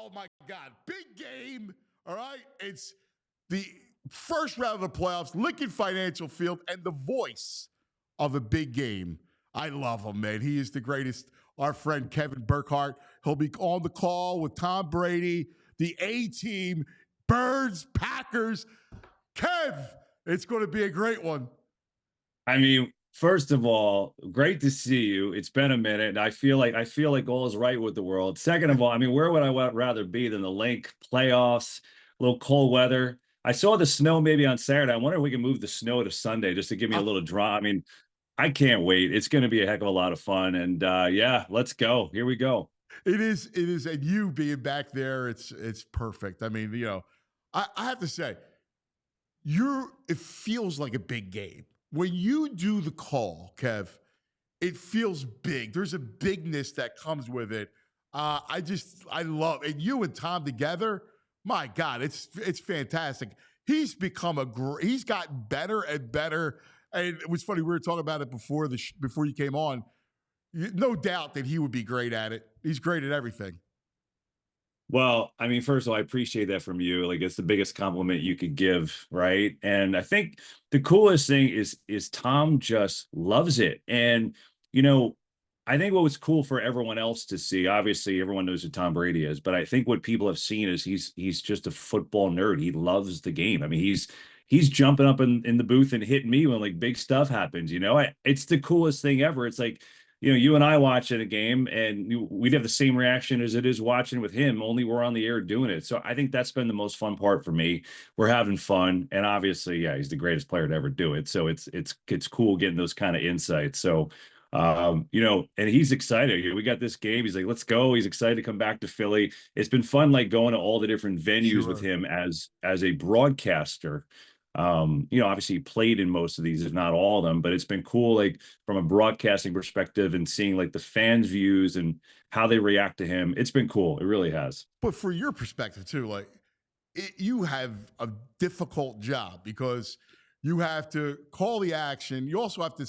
Oh my God, big game. All right. It's the first round of the playoffs, Lincoln Financial Field, and the voice of a big game. I love him, man. He is the greatest. Our friend Kevin Burkhardt. He'll be on the call with Tom Brady, the A team, Birds, Packers. Kev, it's going to be a great one. I mean, first of all, great to see you. It's been a minute, and I feel like all is right with the world. Second of all, I mean, where would I rather be than the Link playoffs, a little cold weather. I saw the snow maybe on Saturday. I wonder if we can move the snow to Sunday just to give me a little draw. I mean, I can't wait. It's going to be a heck of a lot of fun. And yeah, let's go. Here we go. It is, and you being back there, it's perfect. I mean, I have to say, it feels like a big game. When you do the call, Kev, it feels big. There's a bigness that comes with it. I love it. And you and Tom together, my God, it's fantastic. He's become he's gotten better and better. And it was funny, we were talking about it before before you came on. No doubt that he would be great at it. He's great at everything. Well, I mean, first of all, I appreciate that from you. Like, it's the biggest compliment you could give, right? And I think the coolest thing is Tom just loves it. And you know, I think what was cool for everyone else to see, obviously everyone knows who Tom Brady is, but I think what people have seen is he's just a football nerd. He loves the game. I mean, he's jumping up in the booth and hitting me when like big stuff happens, you know. It's the coolest thing ever. It's like, you know, you and I watch at a game and we'd have the same reaction as it is watching with him, only we're on the air doing it. So I think that's been the most fun part for me. We're having fun. And obviously, yeah, he's the greatest player to ever do it. So it's cool getting those kind of insights. So you know, and he's excited. We got this game. He's like, let's go. He's excited to come back to Philly. It's been fun, like going to all the different venues with Sure. him as a broadcaster. You know, obviously he played in most of these, if not all of them, but it's been cool, like from a broadcasting perspective and seeing like the fans' views and how they react to him. It's been cool. It really has. But for your perspective too, like you have a difficult job because you have to call the action. You also have to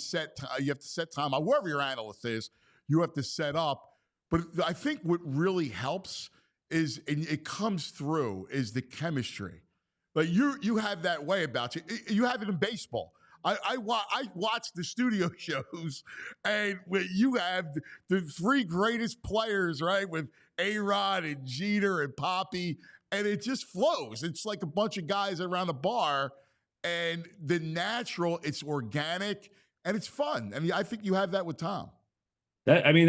you have to set time on wherever your analyst is. You have to set up. But I think what really helps is, and it comes through, is the chemistry. Like you have that way about you. You have it in baseball. I watch the studio shows, and when you have the three greatest players, right, with A-Rod and Jeter and Poppy, and it just flows. It's like a bunch of guys around a bar, and it's organic, and it's fun. I mean, I think you have that with Tom. I mean,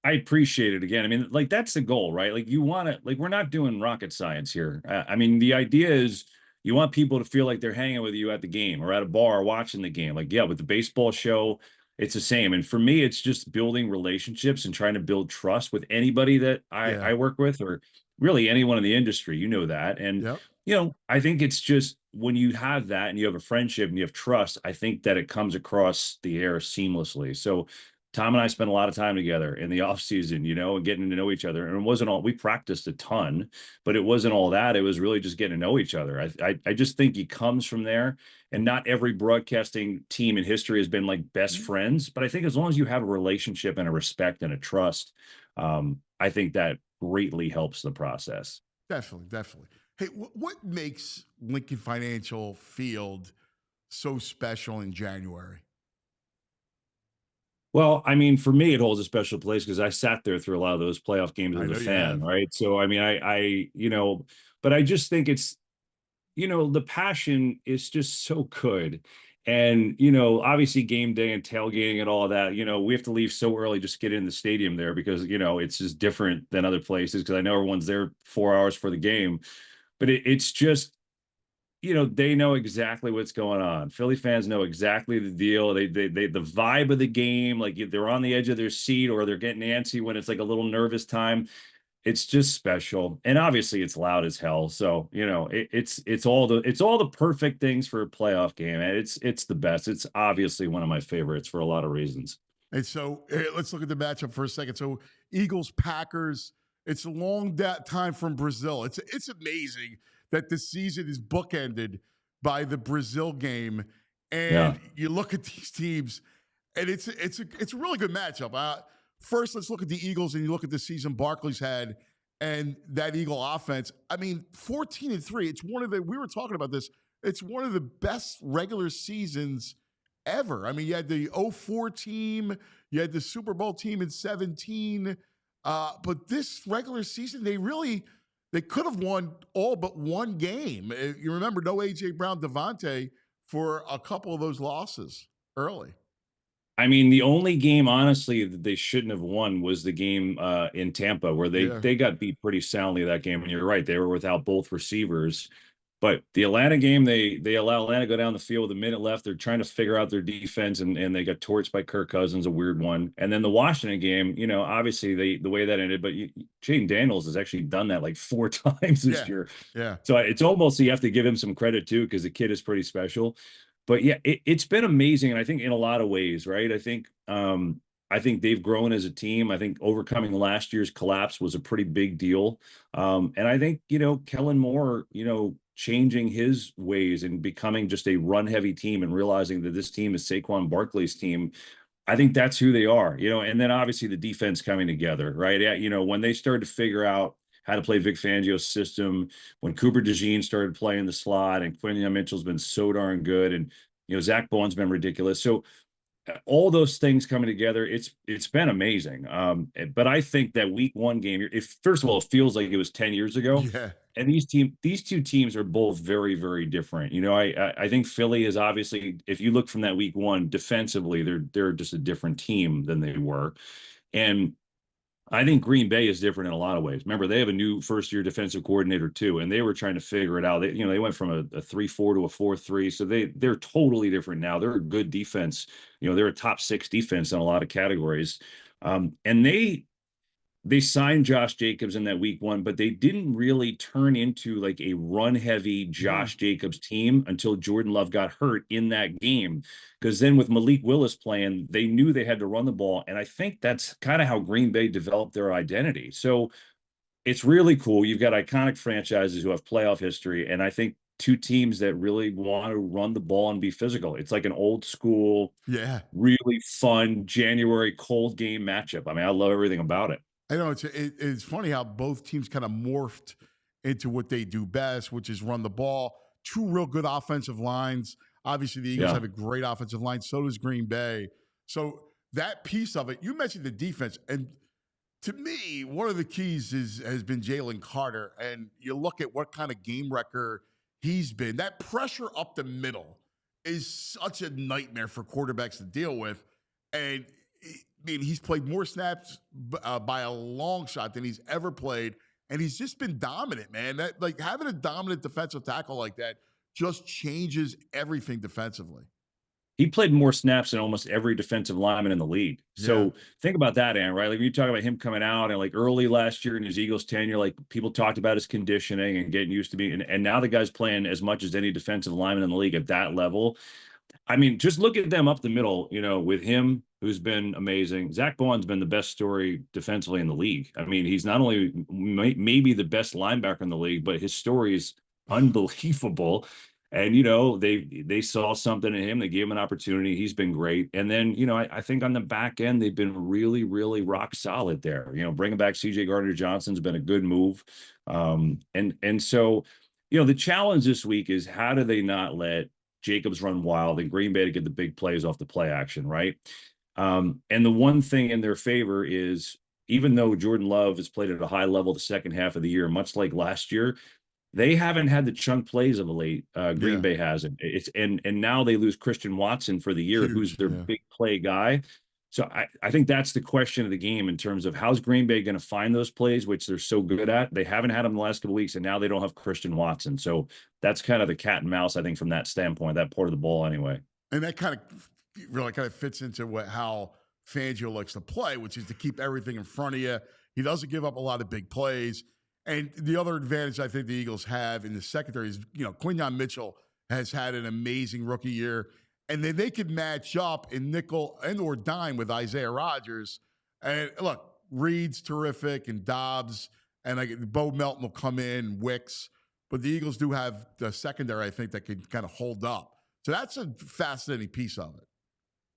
I appreciate it again. I mean, like that's the goal, right? Like you want to, like we're not doing rocket science here. I mean, the idea is you want people to feel like they're hanging with you at the game or at a bar watching the game. Like, yeah, with the baseball show, it's the same. And for me, it's just building relationships and trying to build trust with anybody that Yeah. I work with, or really anyone in the industry. You know that. And Yep. you know, I think it's just when you have that and you have a friendship and you have trust, I think that it comes across the air seamlessly. So Tom and I spent a lot of time together in the off season, you know, and getting to know each other. And it wasn't all, we practiced a ton, but it wasn't all that. It was really just getting to know each other. I just think he comes from there. And not every broadcasting team in history has been like best friends, but I think as long as you have a relationship and a respect and a trust, I think that greatly helps the process. Definitely, definitely. Hey, what makes Lincoln Financial Field so special in January? Well, I mean, for me, it holds a special place because I sat there through a lot of those playoff games I as a know you fan, have. right? So, I mean, you know, but I just think it's, you know, the passion is just so good. And, you know, obviously game day and tailgating and all of that, you know, we have to leave so early just to get in the stadium there because, you know, it's just different than other places because I know everyone's there 4 hours for the game. But it's just, you know, they know exactly what's going on. Philly fans know exactly the deal. The vibe of the game, like they're on the edge of their seat or they're getting antsy when it's like a little nervous time. It's just special, and obviously it's loud as hell. So you know, it's all the perfect things for a playoff game, and it's the best. It's obviously one of my favorites for a lot of reasons. And so let's look at the matchup for a second. So Eagles, Packers. It's a long time from Brazil. It's amazing that the season is bookended by the Brazil game, Yeah. and you look at these teams, and it's a really good matchup. First, let's look at the Eagles, and you look at the season Barkley's had, And that Eagle offense, I mean, 14-3. It's one of the, we were talking about this, it's one of the best regular seasons ever. I mean, you had the '04 team, you had the Super Bowl team in 17. But this regular season, they could have won all but one game. You remember, no A.J. Brown, Devontae for a couple of those losses early. I mean, the only game, honestly, that they shouldn't have won was the game in Tampa, where they got beat pretty soundly that game. And you're right, they were without both receivers. But the Atlanta game, they allow Atlanta to go down the field with a minute left. They're trying to figure out their defense, and they got torched by Kirk Cousins, a weird one. And then the Washington game, obviously the way that ended, but Jaden Daniels has actually done that like 4 times this year. Yeah. So it's almost, you have to give him some credit too, because the kid is pretty special. But yeah, it's been amazing. And I think in a lot of ways, right? I think they've grown as a team. I think overcoming last year's collapse was a pretty big deal. And I think, Kellen Moore, changing his ways and becoming just a run heavy team and realizing that this team is Saquon Barkley's team. I think that's who they are, and then obviously the defense coming together, right? When they started to figure out how to play Vic Fangio's system, when Cooper DeJean started playing the slot, and Quinyon Mitchell's been so darn good, and Zach Bowen's been ridiculous. So all those things coming together, it's been amazing. But I think that week 1 game, if first of all, it feels like it was 10 years ago. Yeah. And these 2 teams are both very, very different. I think Philly is obviously, if you look from that week 1 defensively, they're just a different team than they were. And I think Green Bay is different in a lot of ways. Remember, they have a new first-year defensive coordinator too, and they were trying to figure it out. They went from a 3-4 to a 4-3, so they're totally different now. They're a good defense. They're a top 6 defense in a lot of categories, and they signed Josh Jacobs in that week 1, but they didn't really turn into like a run-heavy Josh Jacobs team until Jordan Love got hurt in that game. Because then with Malik Willis playing, they knew they had to run the ball. And I think that's kind of how Green Bay developed their identity. So it's really cool. You've got iconic franchises who have playoff history. And I think 2 teams that really want to run the ball and be physical. It's like an old school, really fun January cold game matchup. I mean, I love everything about it. I know it's funny how both teams kind of morphed into what they do best, which is run the ball. 2 real good offensive lines. Obviously, the Eagles have a great offensive line. So does Green Bay. So that piece of it, you mentioned the defense. And to me, one of the keys has been Jalen Carter. And you look at what kind of game wrecker he's been. That pressure up the middle is such a nightmare for quarterbacks to deal with. And I mean, he's played more snaps by a long shot than he's ever played, and he's just been dominant, man. That, like, having a dominant defensive tackle like that just changes everything defensively. He played more snaps than almost every defensive lineman in the league. So think about that, Aaron, right? Like, you talk about him coming out and like early last year in his Eagles tenure, like people talked about his conditioning and getting used to being, and now the guy's playing as much as any defensive lineman in the league at that level. I mean, just look at them up the middle, with him, who's been amazing. Zach Bowen's been the best story defensively in the league. I mean, he's not only maybe the best linebacker in the league, but his story is unbelievable. And, they saw something in him. They gave him an opportunity. He's been great. And then, I think on the back end, they've been really, really rock solid there. Bringing back CJ Gardner-Johnson's been a good move. And so, the challenge this week is, how do they not let Jacobs run wild and Green Bay to get the big plays off the play action, right? And the one thing in their favor is, even though Jordan Love has played at a high level the second half of the year, much like last year, they haven't had the chunk plays of late. Green Bay hasn't. And now they lose Christian Watson for the year, who's their big play guy. So I think that's the question of the game in terms of, how's Green Bay going to find those plays, which they're so good at. They haven't had them the last couple of weeks, and now they don't have Christian Watson. So that's kind of the cat and mouse, I think, from that standpoint, that part of the ball anyway. And that kind of really kind of fits into how Fangio likes to play, which is to keep everything in front of you. He doesn't give up a lot of big plays. And the other advantage I think the Eagles have in the secondary is, Quinyon Mitchell has had an amazing rookie year. And then they could match up in nickel and or dime with Isaiah Rodgers. And look, Reed's terrific, and Dobbs, and Bo Melton will come in, Wicks. But the Eagles do have the secondary, I think, that can kind of hold up. So that's a fascinating piece of it.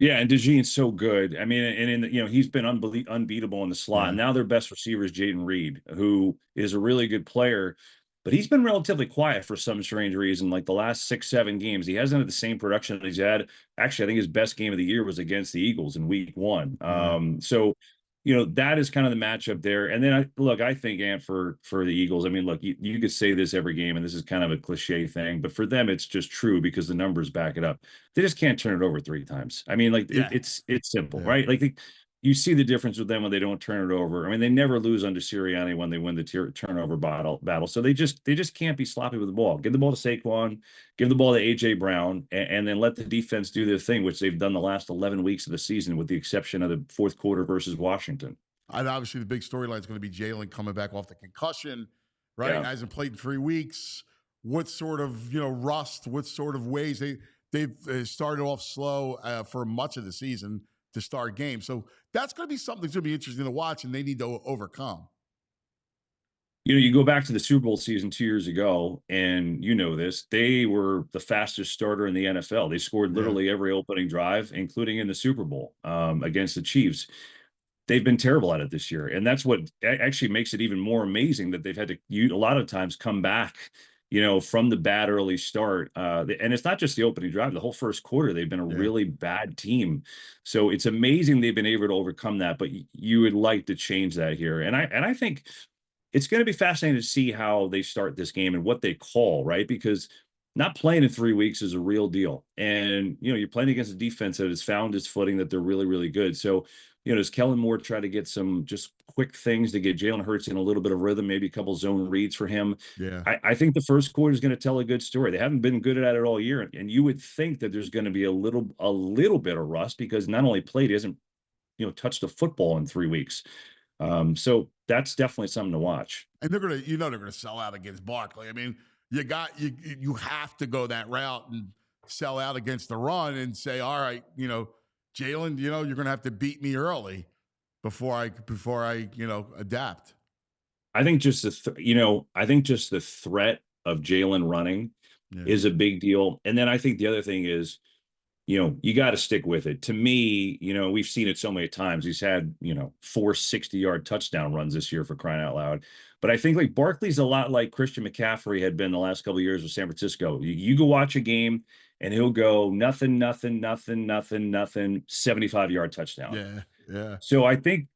Yeah, and DeJean's so good. I mean, and in the, he's been unbeatable in the slot. And Yeah. now their best receiver is Jaden Reed, who is a really good player, but he's been relatively quiet for some strange reason. Like the last 6, 7 games, he hasn't had the same production that he's had. Actually, I think his best game of the year was against the Eagles in Week 1. Yeah. So that is kind of the matchup there. And then I think, Ant, for the Eagles, I mean, look, you could say this every game, and this is kind of a cliche thing, but for them, it's just true because the numbers back it up. They just can't turn it over 3 times. I mean, like Yeah. it's simple, Yeah. right? Like you see the difference with them when they don't turn it over. I mean, they never lose under Serianni when they win the turnover battle. So they just can't be sloppy with the ball. Give the ball to Saquon, give the ball to AJ Brown, and then let the defense do their thing, which they've done the last 11 weeks of the season, with the exception of the fourth quarter versus Washington. And obviously, the big storyline is going to be Jalen coming back off the concussion, right? Yeah. Hasn't played in 3 weeks. What sort of rust? What sort of ways they've started off slow for much of the season to start games. So that's going to be something that's going to be interesting to watch, and they need to overcome. You go back to the Super Bowl season 2 years ago, and this, they were the fastest starter in the NFL. They scored Yeah. literally every opening drive, including in the Super Bowl against the Chiefs. They've been terrible at it this year, and that's what actually makes it even more amazing that they've had to a lot of times come back, from the bad early start. And it's not just the opening drive; the whole first quarter they've been a Yeah. really bad team. So it's amazing they've been able to overcome that. But you would like to change that here, and I think it's going to be fascinating to see how they start this game and what they call, right? Because not playing in 3 weeks is a real deal. And, you're playing against a defense that has found its footing, that they're really, really good. So, does Kellen Moore try to get some just quick things to get Jalen Hurts in a little bit of rhythm, maybe a couple zone reads for him? Yeah. I think the first quarter is going to tell a good story. They haven't been good at it all year. And you would think that there's going to be a little bit of rust, because not only played, he hasn't, touched a football in 3 weeks. So that's definitely something to watch. And they're gonna sell out against Barkley. I mean, you have to go that route and sell out against the run and say, all right, Jalen, you're gonna have to beat me early before I adapt. I think just the threat of Jalen running Yeah. is a big deal. And then I think the other thing is, you got to stick with it. To me, we've seen it so many times. He's had, 4 60-yard touchdown runs this year, for crying out loud. But I think like Barkley's a lot like Christian McCaffrey had been the last couple of years with San Francisco. You go watch a game and he'll go nothing, 75-yard touchdown. Yeah. Yeah. So I think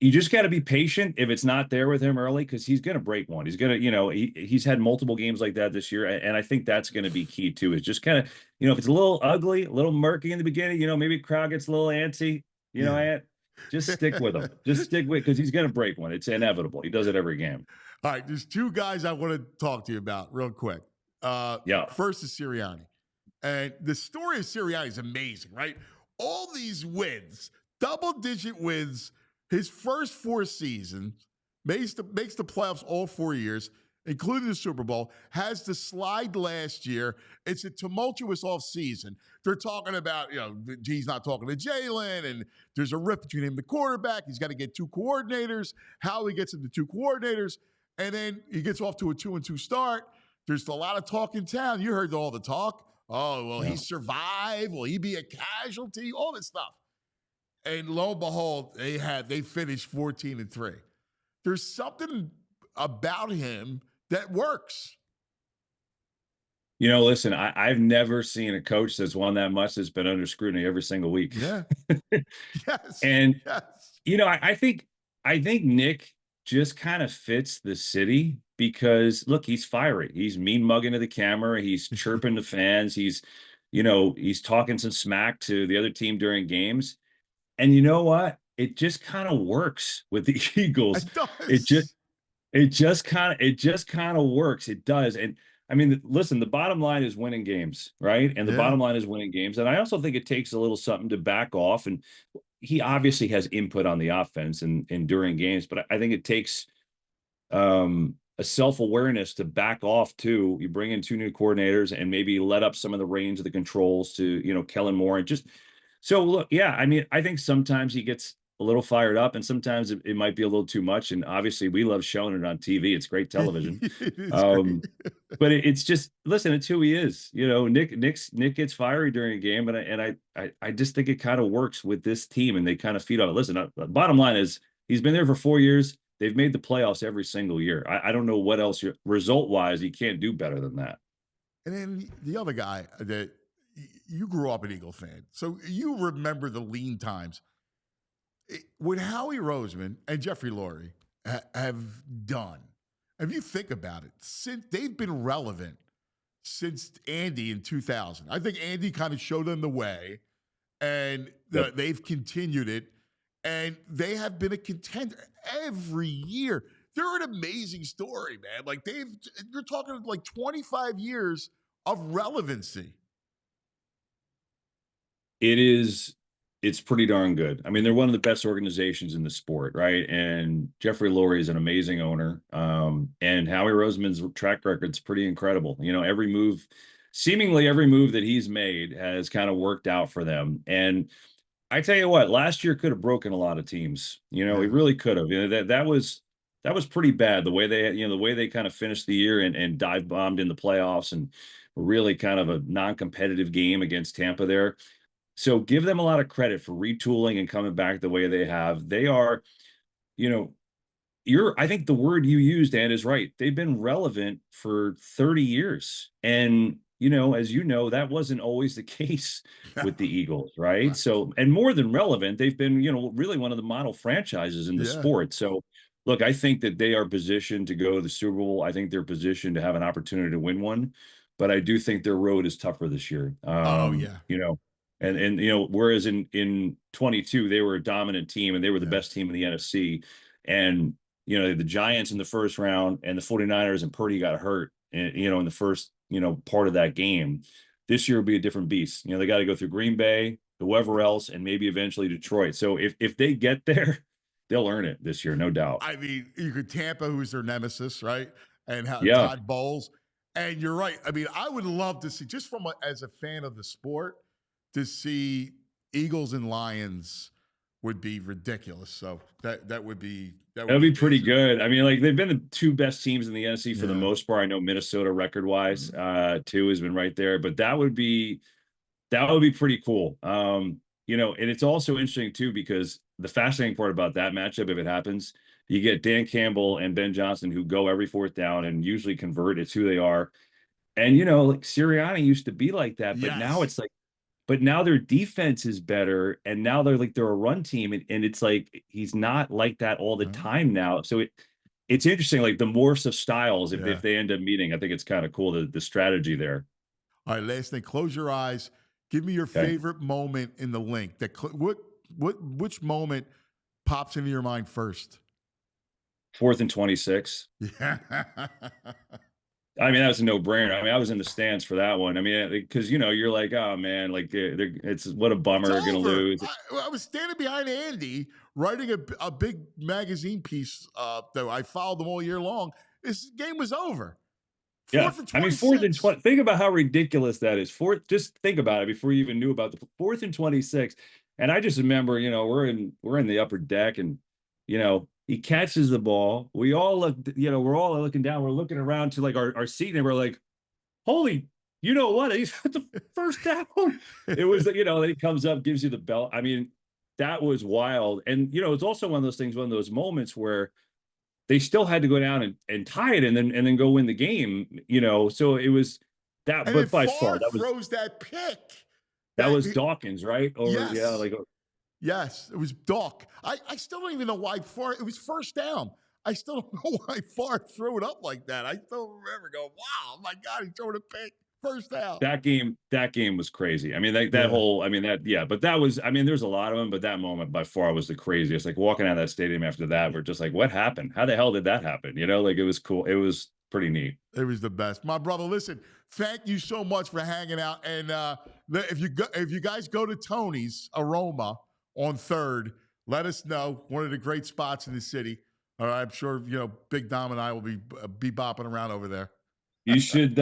you just got to be patient if it's not there with him early, because he's going to break one. He's going to, he's had multiple games like that this year. And I think that's going to be key too, is just kind of, if it's a little ugly, a little murky in the beginning, maybe the crowd gets a little antsy, Ant, just stick with him. Just stick with, because he's going to break one. It's inevitable. He does it every game. All right. There's 2 guys I want to talk to you about real quick. Yeah. First is Serianni. And the story of Serianni is amazing, right? All these wins, double-digit wins, his first 4 seasons, makes the playoffs all 4 years, including the Super Bowl, has the slide last year. It's a tumultuous offseason. They're talking about, he's not talking to Jalen, and there's a rift between him and the quarterback. He's got to get 2 coordinators. How he gets into 2 coordinators, and then he gets off to a 2-2 start. There's a lot of talk in town. You heard all the talk. Oh, well, he survived. Will he be a casualty? All this stuff. And lo and behold, they finished 14-3. There's something about him that works. Listen, I've never seen a coach that's won that much that's been under scrutiny every single week. Yeah. Yes. And yes. I think Nick just kind of fits the city, because look, he's fiery. He's mean mugging to the camera. He's chirping the fans. He's talking some smack to the other team during games. And you know what? It just kind of works with the Eagles. It does. It just kind of works. It does. And I mean, listen, the bottom line is winning games, right? And the bottom line is winning games. And I also think it takes a little something to back off. And he obviously has input on the offense and during games, but I think it takes a self-awareness to back off too. You bring in 2 new coordinators and maybe let up some of the reins of the controls to, Kellen Moore, and just so look, yeah, I mean, I think sometimes he gets a little fired up, and sometimes it might be a little too much. And obviously, we love showing it on TV. It's great television. It is great. Um, but it's just listen, it's who he is. Nick gets fiery during a game, and I just think it kind of works with this team, and they kind of feed on it. Listen, bottom line is he's been there for 4 years. They've made the playoffs every single year. I don't know what else result wise you can't do better than that. And then the other guy that you grew up an Eagle fan, so you remember the lean times. What Howie Roseman and Jeffrey Lurie have done, if you think about it, since they've been relevant since Andy in 2000. I think Andy kind of showed them the way, and they've continued it, and they have been a contender every year. They're an amazing story, man. Like you're talking like 25 years of relevancy. It's pretty darn good. I mean, they're one of the best organizations in the sport, right? And Jeffrey Lurie is an amazing owner. And Howie Roseman's track record's pretty incredible. Seemingly every move that he's made has kind of worked out for them. And I tell you what, last year could have broken a lot of teams. He really could have. That was pretty bad the way they kind of finished the year and dive bombed in the playoffs, and really kind of a non-competitive game against Tampa there. So give them a lot of credit for retooling and coming back the way they have. They are, I think the word you used, Dan, is right. They've been relevant for 30 years. And, as you know, that wasn't always the case with the Eagles, right? So, and more than relevant, they've been, really one of the model franchises in the sport. So, look, I think that they are positioned to go to the Super Bowl. I think they're positioned to have an opportunity to win one. But I do think their road is tougher this year. Whereas in 22, they were a dominant team and they were the best team in the NFC. And, the Giants in the first round and the 49ers and Purdy got hurt, in the first, part of that game. This year will be a different beast. They got to go through Green Bay, whoever else, and maybe eventually Detroit. So if they get there, they'll earn it this year, no doubt. I mean, you could Tampa, who's their nemesis, right? And Todd Bowles. And you're right. I mean, I would love to see, just as a fan of the sport, to see Eagles and Lions would be ridiculous. So that would be pretty good. I mean, like they've been the two best teams in the NFC for the most part. I know Minnesota record wise, too, has been right there, but that would be pretty cool. And it's also interesting too, because the fascinating part about that matchup, if it happens, you get Dan Campbell and Ben Johnson, who go every fourth down and usually convert. It's who they are. And, like Serianni used to be like that, but now it's like, but now their defense is better, and now they're a run team, and it's like he's not like that all the time now. So it's interesting, like the morphs of styles if they end up meeting. I think it's kind of cool, the strategy there. All right, last thing, close your eyes. Give me your favorite moment in the link. Which moment pops into your mind first? 4th and 26. Yeah. I mean, that was a no-brainer. I mean, I was in the stands for that one. I mean, because, you're like, oh, man, like, it's what a bummer, they're going to lose. I was standing behind Andy writing a big magazine piece that I followed them all year long. This game was over. 4th and 26. I mean, 4th and 20. Think about how ridiculous that is. Just think about it before you even knew about the 4th and 26. And I just remember, we're in the upper deck, and, he catches the ball. We all look, we're all looking down. We're looking around to like our seat, and we're like, holy, you know what? He's got the first down. It was, then he comes up, gives you the belt. I mean, that was wild. And, it's also one of those things, one of those moments where they still had to go down and tie it and then go win the game, so it was that, and but by far that throws that pick. That was Dawkins, right? Yes, it was Doc. I still don't even know why it was first down. I still don't know why Favre threw it up like that. I still remember going, wow, oh my God, he threw a pick. First down. That game was crazy. I mean, but that was, I mean, there's a lot of them, but that moment by far was the craziest. Like walking out of that stadium after that, we're just like, what happened? How the hell did that happen? Like it was cool. It was pretty neat. It was the best. My brother, listen, thank you so much for hanging out. And if you guys go to Tony's Aroma on 3rd, let us know. One of the great spots in the city. All right, I'm sure Big Dom and I will be bopping around over there. You should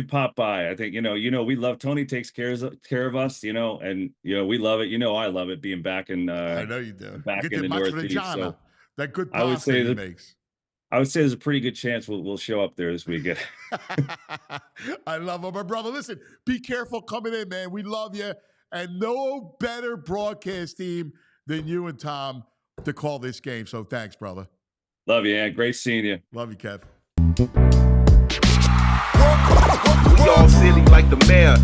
pop by. I think we love Tony takes care of us, and we love it. I love it being back in I know you do. back Get in the the Northeast. matriciana, So that good I would pasta say he that makes. I would say there's a pretty good chance we'll show up there this weekend. I love him, my brother. Listen, be careful coming in, man. We love you, and no better broadcast team than you and Tom to call this game. So thanks, brother. Love you, man. Great seeing you. Love you, Kev. We all silly like the mayor.